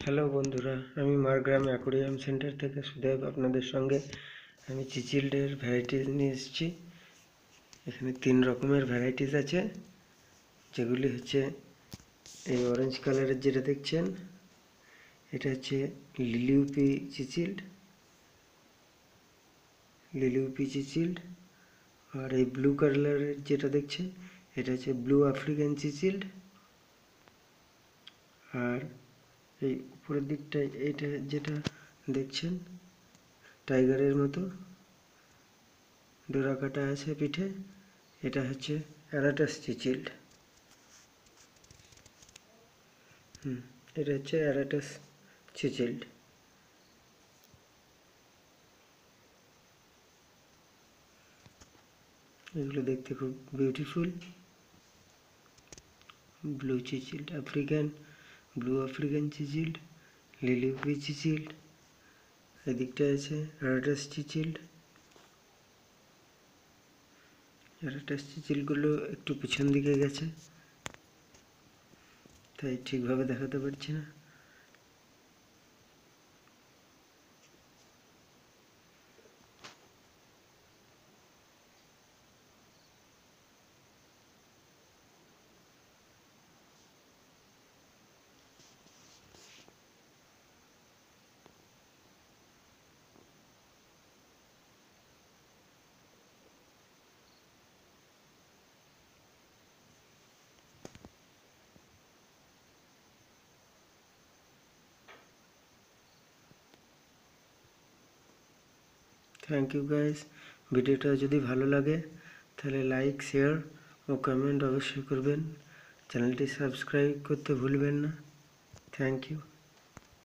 Hello বন্ধুরা, আমি Margram aquarium centre থেকে সুদেব আপনাদের সঙ্গে আমি চিচিল্ডের ভ্যারাইটিস নিয়ে এসেছি। এখানে 3 রকমের ভ্যারাইটিস আছে, যেগুলি হচ্ছে এই অরেঞ্জ কালারের যেটা দেখছেন, এটা হচ্ছে লিলিউপি চিচিল্ড। আর এই ব্লু কালারের যেটা দেখছেন, এটা হচ্ছে ব্লু আফ্রিকান চিচিল্ড। আর এই উপরের দিকটায় এইটা যেটা দেখছেন টাইগারের মতো ডোরা কাটা আছে পিঠে, এটা হচ্ছে অ্যারাটাস চিচিল্ড। এটা হচ্ছে অ্যারাটাস চিচিল্ড। এগুলো দেখতে খুব beautiful. Blue cichlid, blue African cichlid, লিলিউপি চিচিল্ড। এদিকটা আছে অ্যারাটাস চিচিল্ড। অ্যারাটাস চিচিল্ডগুলো একটু পিছন দিকে গেছে, তাই ঠিকভাবে দেখাতে পারছি না। Thank you guys. ভিডিওটা যদি ভালো লাগে তাহলে লাইক, শেয়ার ও কমেন্ট অবশ্যই করবেন। চ্যানেলটি সাবস্ক্রাইব করতে ভুলবেন না। Thank you.